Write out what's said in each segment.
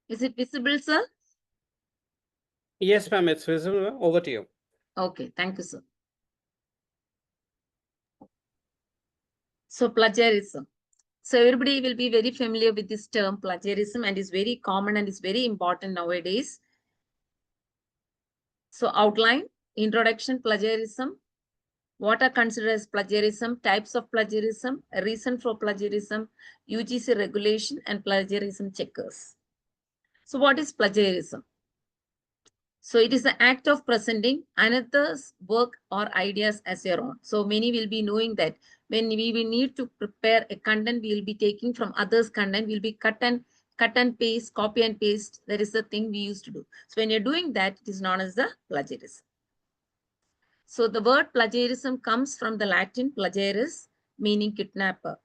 Is it visible, sir? Yes, ma'am, it's visible. Over to you. Okay, thank you, sir. So plagiarism. So everybody will be very familiar with this term plagiarism, and is very common and is very important nowadays. So outline, introduction, plagiarism, what are considered as plagiarism, types of plagiarism, a reason for plagiarism, UGC regulation, and plagiarism checkers. So what is plagiarism? So it is the act of presenting another's work or ideas as your own. So many will be knowing that when we will need to prepare a content, we will be taking from others' content, will be cut and paste, copy and paste. That is the thing we used to do. So when you're doing that, it is known as the plagiarism. So the word plagiarism comes from the Latin plagiaris, meaning kidnapper.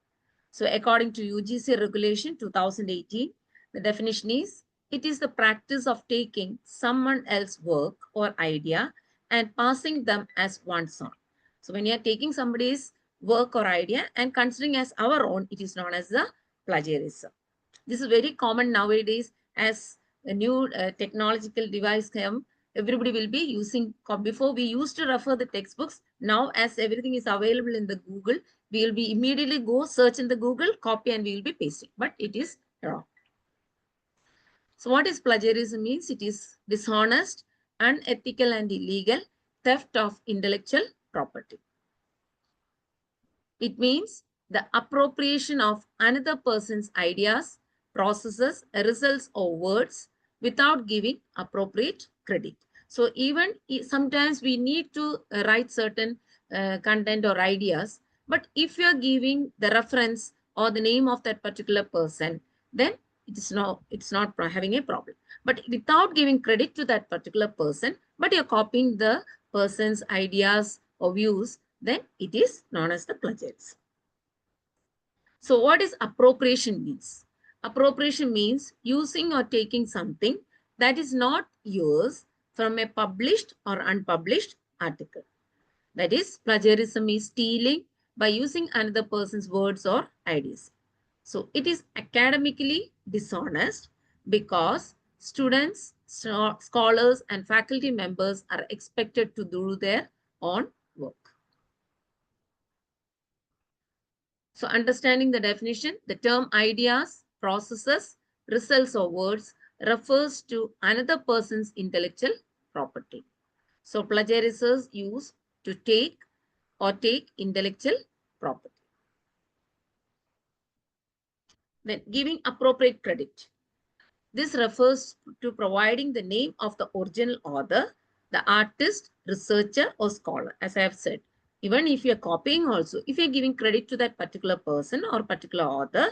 So according to UGC regulation 2018, the definition is, it is the practice of taking someone else's work or idea and passing them as one's own. So when you are taking somebody's work or idea and considering as our own, it is known as the plagiarism. This is very common nowadays as a new technological device come. Everybody will be using, before we used to refer the textbooks. Now as everything is available in the Google, we will be immediately go search in the Google, copy, and we will be pasting. But it is wrong. So what is plagiarism means? It is dishonest, unethical, and illegal theft of intellectual property. It means the appropriation of another person's ideas, processes, results, or words without giving appropriate credit. So even sometimes we need to write certain content or ideas, but if you are giving the reference or the name of that particular person, then it's not having a problem. But without giving credit to that particular person, but you're copying the person's ideas or views, then it is known as the plagiarism. So what is appropriation means? Appropriation means using or taking something that is not yours from a published or unpublished article. That is, plagiarism is stealing by using another person's words or ideas. So it is academically dishonest because students, scholars, and faculty members are expected to do their own work. So understanding the definition, the term ideas, processes, results, or words refers to another person's intellectual property. So plagiarism use to take intellectual property. Then giving appropriate credit. This refers to providing the name of the original author, the artist, researcher, or scholar, as I have said. Even if you're copying also, if you're giving credit to that particular person or particular author,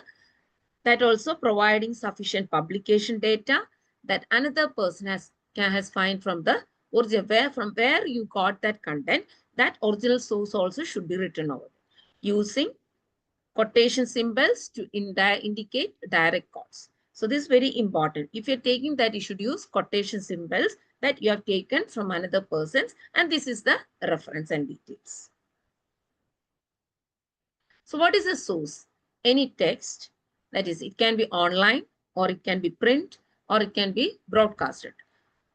that also providing sufficient publication data that another person has find from the original, from where you got that content, that original source also should be written over there. Using quotation symbols to indicate direct quotes. So this is very important. If you're taking that, you should use quotation symbols that you have taken from another person's, and this is the reference and details. So what is a source? Any text, that is, it can be online or it can be print or it can be broadcasted.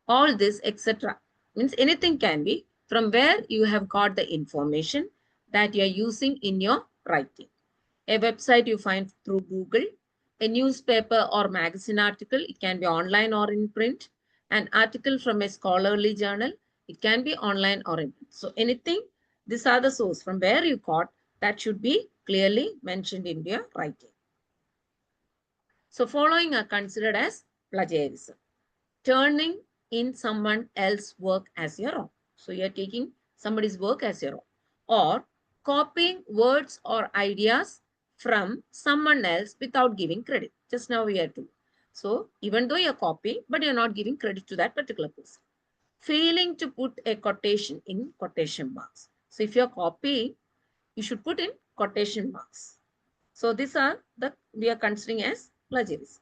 All this, etc. means anything can be from where you have got the information that you are using in your writing. A website you find through Google, a newspaper or magazine article, it can be online or in print, an article from a scholarly journal, it can be online or in print. So anything, these are the source from where you got, that should be clearly mentioned in your writing. So following are considered as plagiarism. Turning in someone else's work as your own. So you're taking somebody's work as your own. Or copying words or ideas from someone else without giving credit. Just now we are doing. So even though you're copying, but you're not giving credit to that particular person. Failing to put a quotation in quotation marks. So if you're copying, you should put in quotation marks. So these are the we are considering as plagiarism.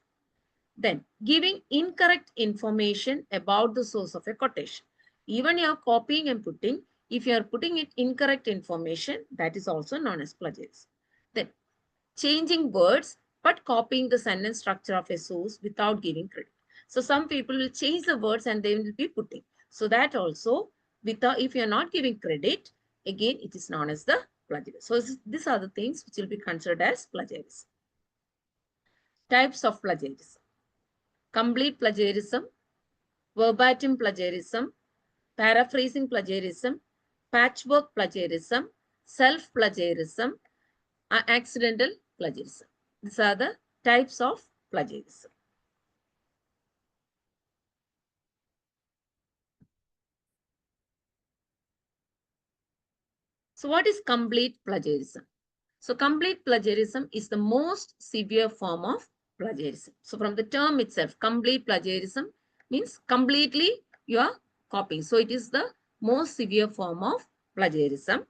Then giving incorrect information about the source of a quotation. Even you are copying and putting, if you are putting it incorrect information, that is also known as plagiarism. Then changing words but copying the sentence structure of a source without giving credit. So some people will change the words and they will be putting. So that also, without, if you're not giving credit, again, it is known as the plagiarism. So these are the things which will be considered as plagiarism. Types of plagiarism: complete plagiarism, verbatim plagiarism, paraphrasing plagiarism, patchwork plagiarism, self-plagiarism, accidental plagiarism. These are the types of plagiarism. So what is complete plagiarism? So complete plagiarism is the most severe form of plagiarism. So from the term itself, complete plagiarism means completely you are copying. So it is the most severe form of plagiarism.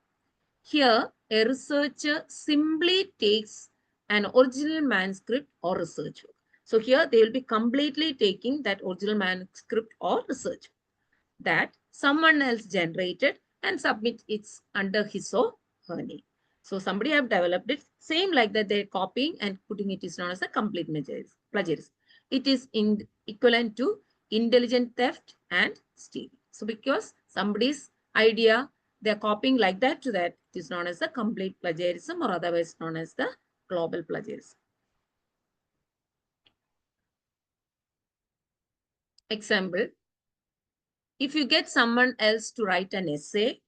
Here, a researcher simply takes an original manuscript or research work. So here they will be completely taking that original manuscript or research work that someone else generated and submit it under his or her name. So somebody have developed it, same like that they're copying and putting it is known as a complete plagiarism. It is equivalent to intelligent theft and stealing. So because somebody's idea, they're copying like that to that, it is known as the complete plagiarism or otherwise known as the global plagiarism. Example, if you get someone else to write an essay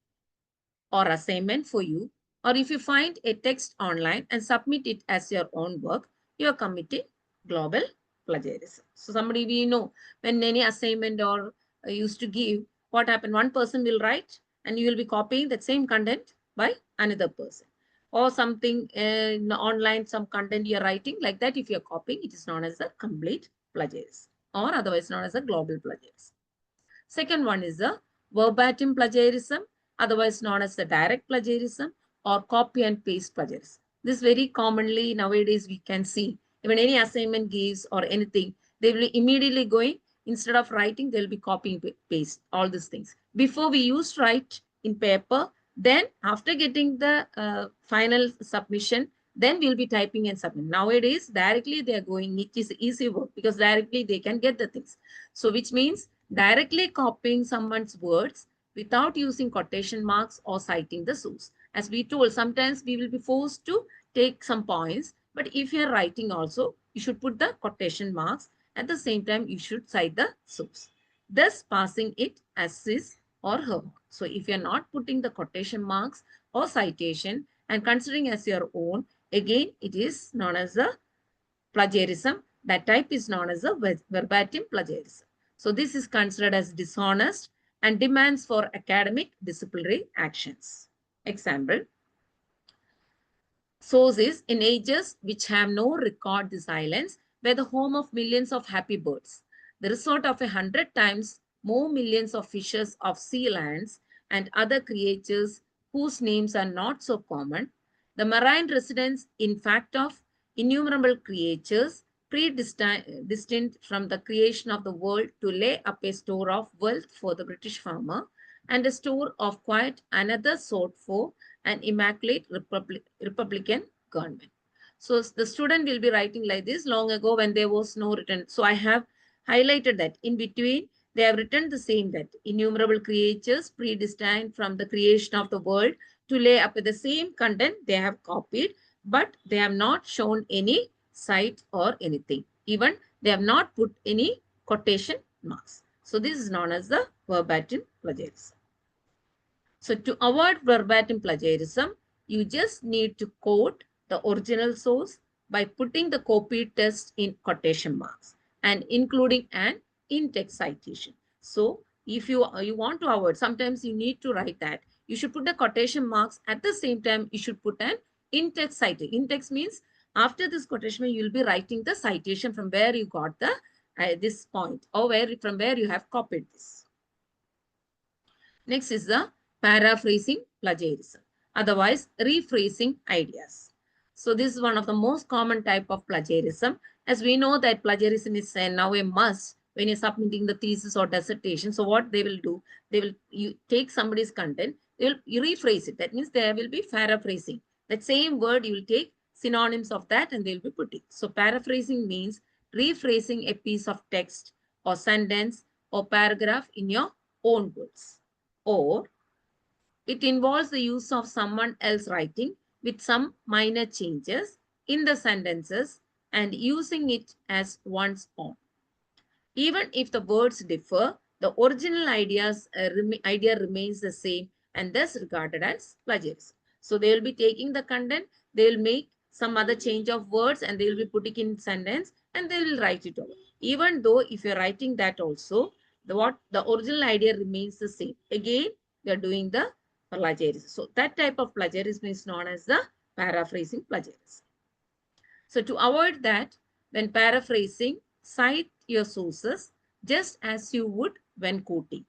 or assignment for you, or if you find a text online and submit it as your own work, you are committing global plagiarism. So somebody we know, when any assignment or used to give, what happened? One person will write and you will be copying that same content by another person. Or something online, some content you're writing like that, if you're copying, it is known as a complete plagiarism or otherwise known as a global plagiarism. Second one is the verbatim plagiarism, otherwise known as the direct plagiarism or copy and paste plagiarism. This very commonly nowadays we can see. Even any assignment gives or anything, they will immediately going, instead of writing, they'll be copying, paste, all these things. Before we used to write in paper, then after getting the final submission, then we'll be typing and submitting. Nowadays, directly they are going, it is easy work because directly they can get the things. So which means directly copying someone's words without using quotation marks or citing the source. As we told, sometimes we will be forced to take some points, but if you're writing also, you should put the quotation marks. At the same time, you should cite the source, thus passing it as his or her. So if you're not putting the quotation marks or citation and considering as your own, again, it is known as a plagiarism. That type is known as a verbatim plagiarism. So this is considered as dishonest and demands for academic disciplinary actions. Example, sources in ages which have no record the silence were the home of millions of happy birds, the resort of 100 times more millions of fishes of sea lands and other creatures whose names are not so common, the marine residence, in fact, of innumerable creatures predestined from the creation of the world to lay up a store of wealth for the British farmer and a store of quite another sort for an immaculate Republican government. So the student will be writing like this long ago when there was no written. So I have highlighted that in between they have written the same, that innumerable creatures predestined from the creation of the world to lay up with the same content they have copied, but they have not shown any cite or anything. Even they have not put any quotation marks. So this is known as the verbatim plagiarism. So to avoid verbatim plagiarism, you just need to quote the original source by putting the copy text in quotation marks and including an in-text citation. So if you want to avoid, sometimes you need to write that. You should put the quotation marks. At the same time, you should put an in-text citation. In-text means after this quotation, you will be writing the citation from where you got the this point or from where you have copied this. Next is the paraphrasing plagiarism, otherwise rephrasing ideas. So this is one of the most common type of plagiarism. As we know that plagiarism is now a must when you're submitting the thesis or dissertation. So what they will do, they will take somebody's content, they will rephrase it. That means there will be paraphrasing. That same word you will take synonyms of that and they will be putting. So paraphrasing means rephrasing a piece of text or sentence or paragraph in your own words. Or it involves the use of someone else writing with some minor changes in the sentences and using it as one's own. Even if the words differ, the original idea remains the same and thus regarded as plagiarism. So they will be taking the content, they will make some other change of words and they will be putting in sentence and they will write it over. Even though if you're writing that also, the original idea remains the same. Again, they are doing the plagiarism. So that type of plagiarism is known as the paraphrasing plagiarism. So to avoid that, when paraphrasing, cite your sources just as you would when quoting.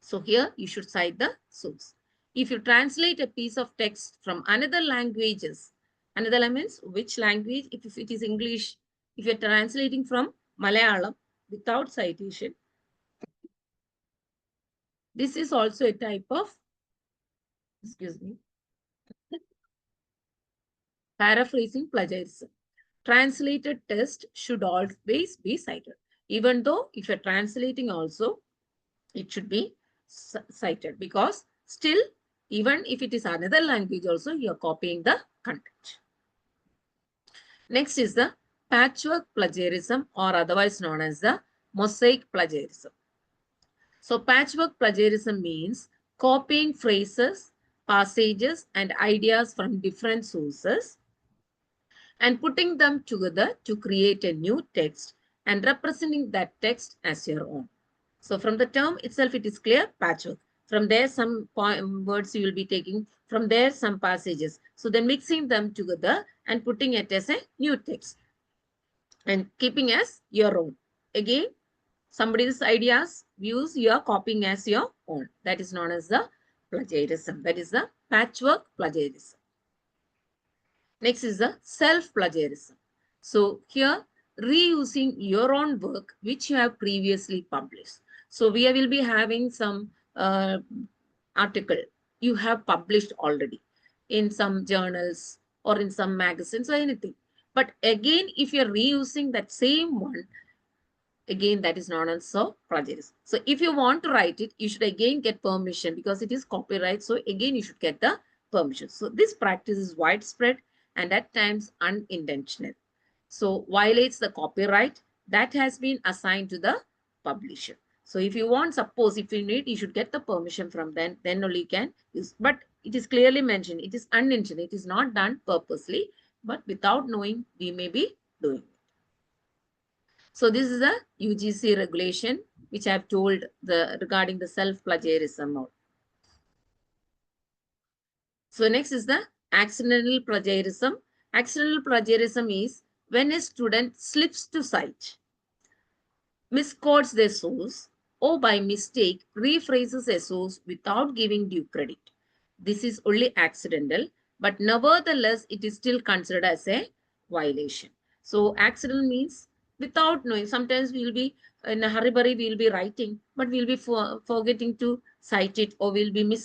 So here you should cite the source. If you translate a piece of text from another languages, another means which language, if it is English, if you're translating from Malayalam without citation, this is also a type of, paraphrasing plagiarism. Translated text should always be cited. Even though if you're translating also, it should be cited because still, even if it is another language also, you're copying the content. Next is the patchwork plagiarism or otherwise known as the mosaic plagiarism. So patchwork plagiarism means copying phrases, passages, and ideas from different sources and putting them together to create a new text and representing that text as your own. So from the term itself, it is clear, patchwork. From there, some words you will be taking, from there, some passages. So then mixing them together and putting it as a new text and keeping as your own. Again, somebody's ideas, views, you are copying as your own. That is known as the plagiarism. That is the patchwork plagiarism. Next is the self-plagiarism. So here, reusing your own work which you have previously published. So we will be having some article you have published already in some journals or in some magazines or anything. But again, if you're reusing that same one, again, that is known as plagiarism. So if you want to write it, you should again get permission because it is copyright. So again, you should get the permission. So this practice is widespread and at times unintentional. So violates the copyright that has been assigned to the publisher. So if you want, suppose if you need, you should get the permission from then only you can use. But it is clearly mentioned, it is unintentional. It is not done purposely, but without knowing, we may be doing it. So this is a UGC regulation, which I have told regarding the self-plagiarism. So next is the accidental plagiarism. Accidental plagiarism is when a student slips to cite, misquotes their source, or by mistake rephrases a source without giving due credit. This is only accidental, but nevertheless, it is still considered as a violation. So accidental means without knowing. Sometimes we will be in a hurry, we will be writing, but we will be forgetting to cite it, or we will be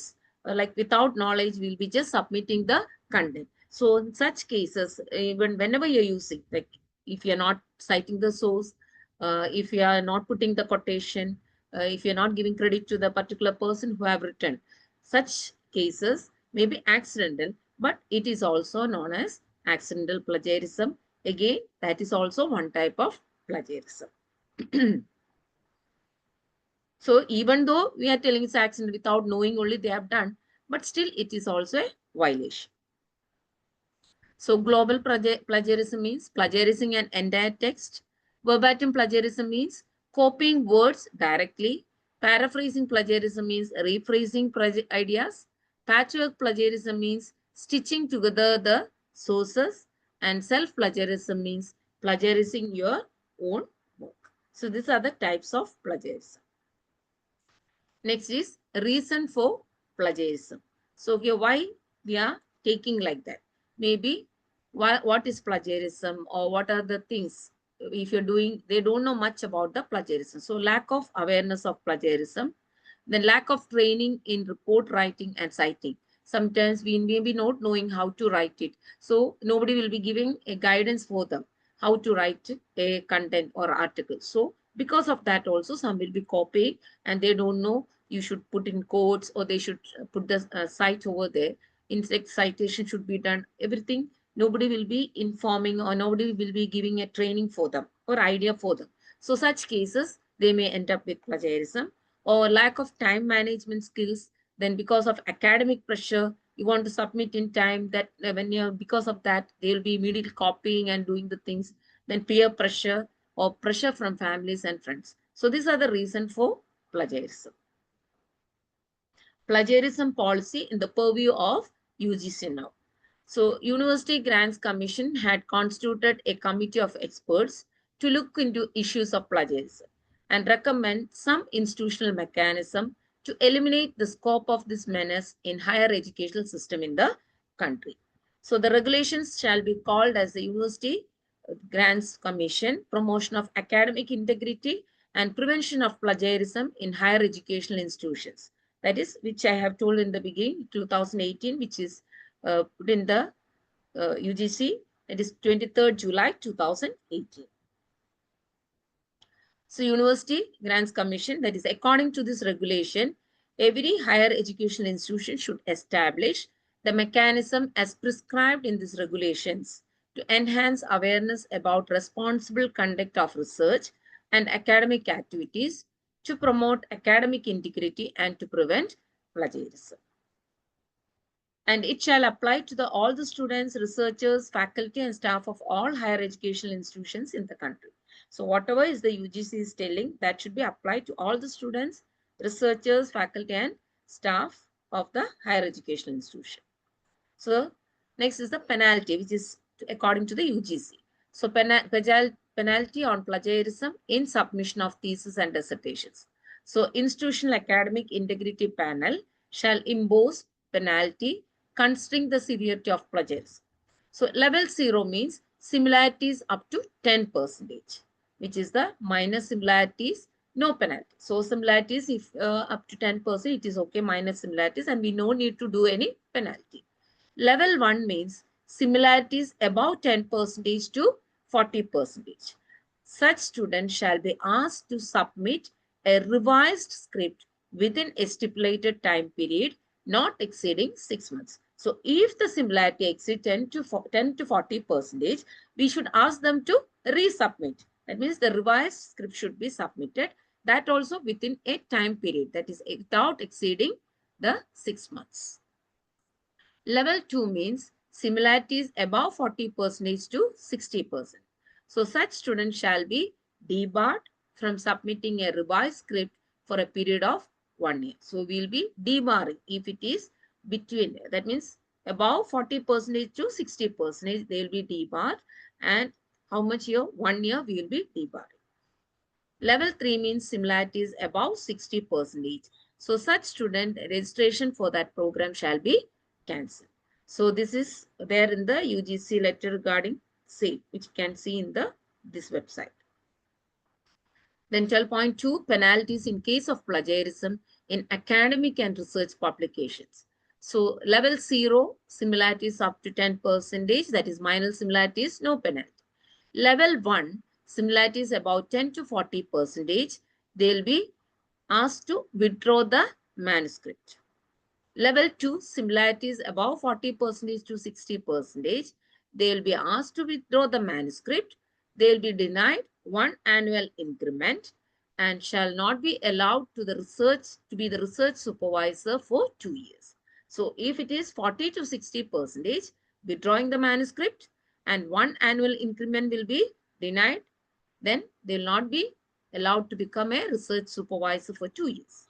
like without knowledge, we will be just submitting the content. So in such cases, even whenever you're using, like if you're not citing the source, if you are not putting the quotation, if you're not giving credit to the particular person who have written, such cases may be accidental, but it is also known as accidental plagiarism. Again, that is also one type of plagiarism. So even though we are telling it's accident without knowing only they have done, but still it is also a violation. So global plagiarism means plagiarizing an entire text. Verbatim plagiarism means copying words directly. Paraphrasing plagiarism means rephrasing ideas. Patchwork plagiarism means stitching together the sources. And self-plagiarism means plagiarizing your own work. So these are the types of plagiarism. Next is reason for plagiarism. So here why we are taking like that. Maybe what is plagiarism or what are the things if you're doing, they don't know much about the plagiarism. So lack of awareness of plagiarism, then lack of training in report writing and citing. Sometimes we may be not knowing how to write it. So nobody will be giving a guidance for them how to write a content or article. So Because of that also some will be copying and they don't know you should put in quotes or they should put the site over there. Instead citation should be done. Everything nobody will be informing or nobody will be giving a training for them or idea for them. So such cases they may end up with plagiarism or lack of time management skills. Then because of academic pressure you want to submit in time, that when you're because of that they'll be immediately copying and doing the things. Then peer pressure or pressure from families and friends. So these are the reason for plagiarism. Plagiarism policy in the purview of UGC now. So University Grants Commission had constituted a committee of experts to look into issues of plagiarism and recommend some institutional mechanism to eliminate the scope of this menace in higher educational system in the country. So the regulations shall be called as the University Grants Commission, Promotion of Academic Integrity and Prevention of Plagiarism in Higher Educational Institutions. That is, which I have told in the beginning, 2018, which is put in the UGC, that is 23rd July 2018. So University Grants Commission, that is according to this regulation, every higher educational institution should establish the mechanism as prescribed in these regulations to enhance awareness about responsible conduct of research and academic activities, to promote academic integrity and to prevent plagiarism. And it shall apply to all the students, researchers, faculty and staff of all higher educational institutions in the country. So whatever is the UGC is telling, that should be applied to all the students, researchers, faculty and staff of the higher educational institution. So next is the penalty, which is according to the UGC. So penalty on plagiarism in submission of thesis and dissertations. So institutional academic integrity panel shall impose penalty considering the severity of plagiarism. So level 0 means similarities up to 10%, which is the minor similarities, no penalty. So similarities, if up to 10%, it is okay, minor similarities, and we no need to do any penalty. Level 1 means similarities above 10% to 40%. Such students shall be asked to submit a revised script within a stipulated time period not exceeding 6 months. So if the similarity exceeds 10 to 40%, we should ask them to resubmit. That means the revised script should be submitted, that also within a time period, that is without exceeding the 6 months. Level 2 means similarities above 40% to 60%. So such students shall be debarred from submitting a revised script for a period of 1 year. So we will be debarring if it is between, that means above 40% to 60%, they will be debarred, and how much year? 1 year we will be debarred. Level 3 means similarities above 60%. So such student registration for that program shall be cancelled. So this is there in the UGC letter regarding same, which you can see in this website. Then 12.2 penalties in case of plagiarism in academic and research publications. So level 0 similarities up to 10%, that is minor similarities, no penalty. Level 1 similarities about 10 to 40%, they will be asked to withdraw the manuscript. Level 2 similarities above 40% to 60%, they will be asked to withdraw the manuscript. They will be denied 1 annual increment and shall not be allowed to be the research supervisor for 2 years. So if it is 40 to 60%, withdrawing the manuscript and 1 annual increment will be denied, then they will not be allowed to become a research supervisor for 2 years.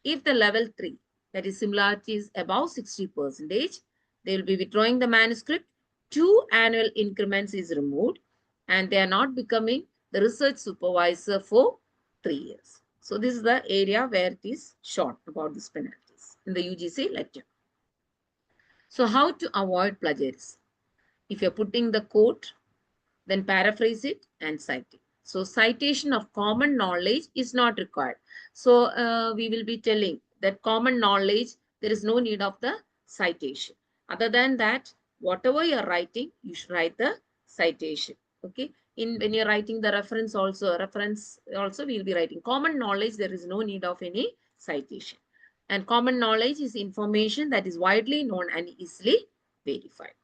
If the level 3, that is similarities above 60%, they will be withdrawing the manuscript, 2 annual increments is removed, and they are not becoming the research supervisor for 3 years. So this is the area where it is shown about these penalties in the UGC letter. So how to avoid plagiarism? If you're putting the quote, then paraphrase it and cite it. So citation of common knowledge is not required. So we will be telling that common knowledge, there is no need of the citation. Other than that, whatever you're writing, you should write the citation. Okay. When you're writing the reference also we'll be writing common knowledge. There is no need of any citation. And common knowledge is information that is widely known and easily verified.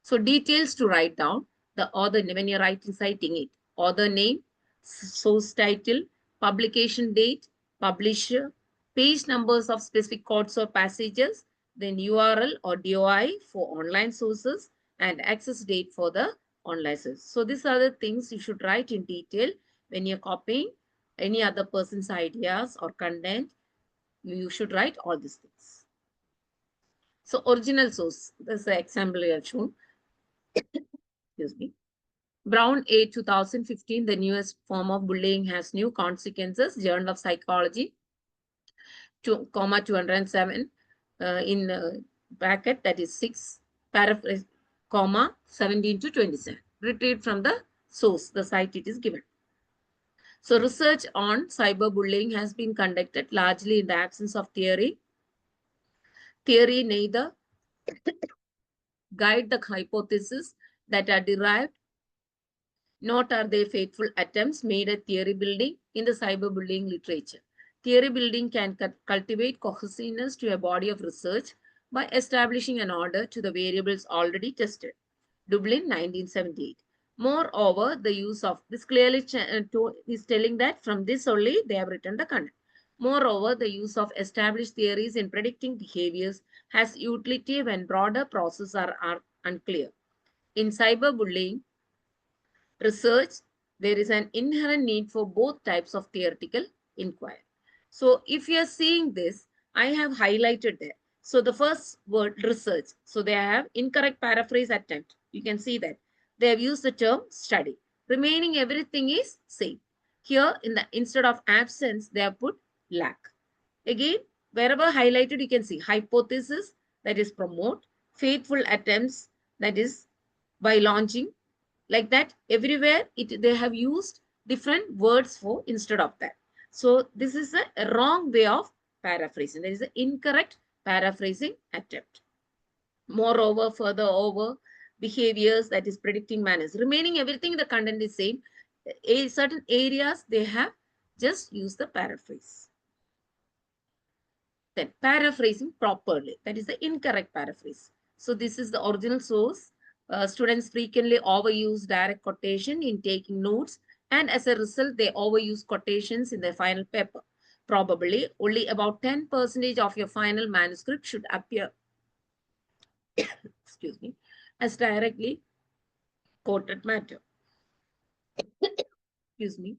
So details to write down: the author, when you're writing, citing it, author name, source title, publication date, publisher, page numbers of specific quotes or passages, then URL or DOI for online sources, and access date for the online source. So these are the things you should write in detail when you're copying any other person's ideas or content. You should write all these things. So original source, this is the example I have shown. Excuse me. Brown A 2015, the newest form of bullying has new consequences. Journal of Psychology, 207, in bracket, that is 6, paraphrase, 17 to 27. Retrieved from the source, the site it is given. So research on cyberbullying has been conducted largely in the absence of theory. Theory neither guide the hypotheses that are derived, nor are they faithful attempts made at theory building in the cyberbullying literature. Theory building can cultivate cohesiveness to a body of research by establishing an order to the variables already tested. Dublin, 1978. Moreover, the use of this clearly is telling that from this only they have written the content. Moreover, the use of established theories in predicting behaviors has utility when broader processes are unclear. In cyberbullying research, there is an inherent need for both types of theoretical inquiry. So if you are seeing this, I have highlighted there. So the first word, research. So they have incorrect paraphrase attempt. You can see that. They have used the term study. Remaining everything is same. Here, instead of absence, they have put lack. Again, wherever highlighted, you can see hypothesis, that is promote, faithful attempts, that is by launching. Like that, everywhere they have used different words for instead of that. So this is a wrong way of paraphrasing. There is an incorrect paraphrasing attempt. Moreover, further over, behaviors, that is predicting manners. Remaining everything, the content is same. Certain areas they have just used the paraphrase. Then paraphrasing properly, that is the incorrect paraphrase. So this is the original source. Students frequently overuse direct quotation in taking notes, and as a result, they overuse quotations in their final paper. Probably only about 10% of your final manuscript should appear excuse me, as directly quoted matter. Excuse me.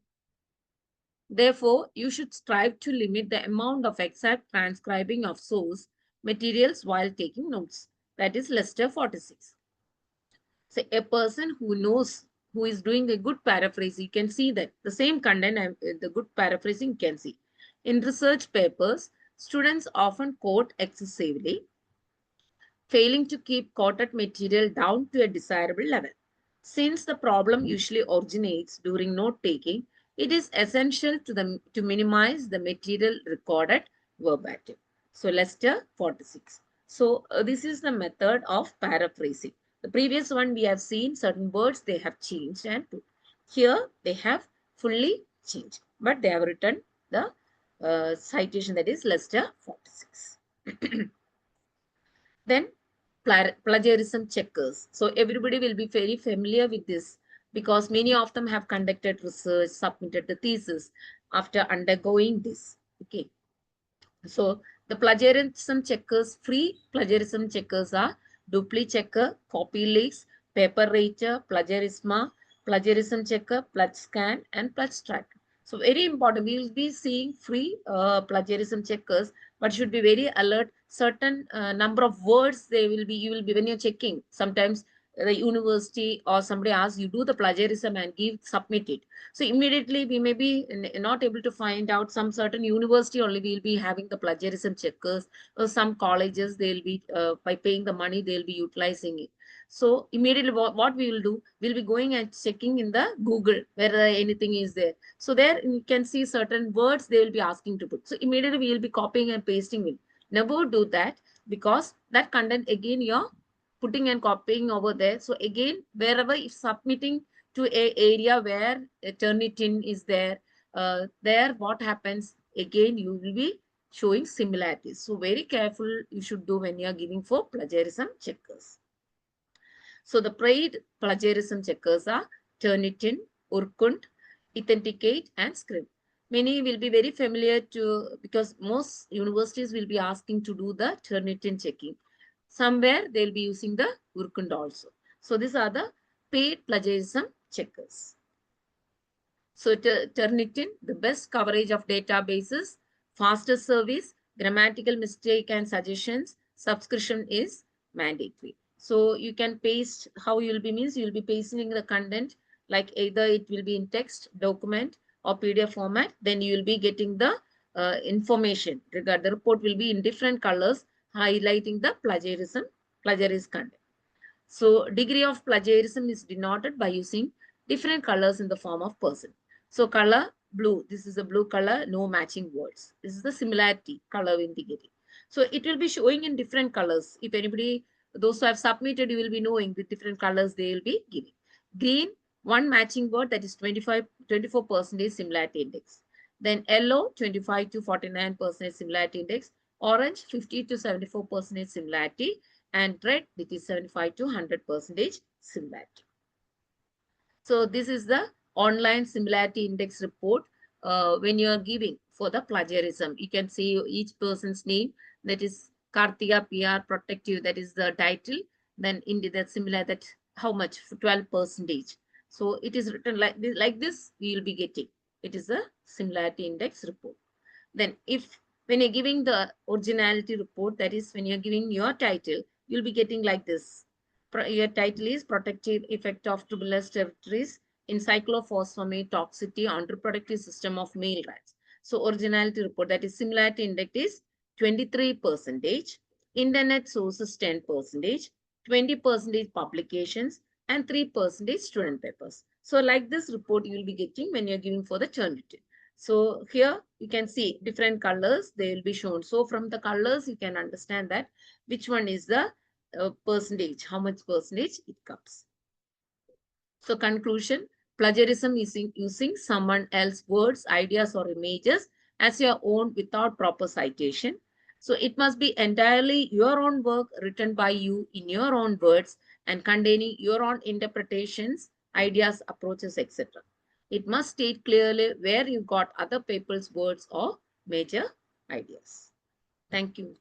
Therefore, you should strive to limit the amount of exact transcribing of source materials while taking notes. That is Lester 46. So a person who knows, who is doing a good paraphrase, you can see that the same content, the good paraphrasing you can see. In research papers, students often quote excessively, failing to keep quoted material down to a desirable level. Since the problem usually originates during note-taking, it is essential to minimize the material recorded verbatim. So Lester 46. So this is the method of paraphrasing. The previous one we have seen certain words they have changed, and here they have fully changed, but they have written the citation, that is Lester 46. Then plagiarism checkers. So everybody will be very familiar with this because many of them have conducted research, submitted the thesis after undergoing this. Okay. So the plagiarism checkers, free plagiarism checkers are dupli checker, copy leaks, paper rater, plagiarism checker, plug scan, and plug track. So very important. We will be seeing free plagiarism checkers, but should be very alert. Certain number of words you will be when you're checking. Sometimes the university or somebody asks you do the plagiarism and submit it. So immediately we may be not able to find out. Some certain university only will be having the plagiarism checkers, or some colleges they'll be by paying the money they'll be utilizing it. So immediately what we will do, we'll be going and checking in the Google whether anything is there. So there you can see certain words they will be asking to put. So immediately we will be copying and pasting it. Never do that, because that content again you're putting and copying over there. So again, wherever if submitting to a area where a Turnitin is there, there what happens, again you will be showing similarities. So very careful you should do when you are giving for plagiarism checkers. So the paid plagiarism checkers are Turnitin, Urkund, Authenticate, and Script. Many will be very familiar to, because most universities will be asking to do the Turnitin checking. Somewhere they'll be using the Urkund also. So these are the paid plagiarism checkers. So Turnitin, the best coverage of databases, faster service, grammatical mistake and suggestions, subscription is mandatory. So you can paste, how you'll be means you'll be pasting the content, like either it will be in text, document or PDF format, then you will be getting the information regarding the report will be in different colors, highlighting the plagiarism content. So degree of plagiarism is denoted by using different colors in the form of person. So color blue, this is a blue color, no matching words. This is the similarity color indicating. So it will be showing in different colors. If anybody, those who have submitted, you will be knowing the different colors they will be giving. Green, one matching word, that is 24% similarity index. Then yellow, 25 to 49% similarity index. Orange, 50 to 74% similarity. And red, it is 75 to 100% similarity. So this is the online similarity index report. When you are giving for the plagiarism, you can see each person's name, that is Kartika PR Protective, that is the title. Then in the similar, that how much, 12%. So it is written like this, we will be getting. It is a similarity index report. Then if when you're giving the originality report, that is when you're giving your title, you'll be getting like this. Your title is Protective Effect of Tuberous Territories in Cyclophosphamide Toxicity on Reproductive System of Male Rats. So originality report, that is similarity index is 23%, internet sources 10%, 20% publications, and 3% student papers. So like this report you will be getting when you're giving for the Turnitin. So here you can see different colors, they will be shown. So from the colors, you can understand that which one is the percentage, how much percentage it comes. So conclusion, plagiarism is using someone else's words, ideas or images as your own without proper citation. So it must be entirely your own work written by you in your own words and containing your own interpretations, ideas, approaches, etc. It must state clearly where you got other people's words or major ideas. Thank you.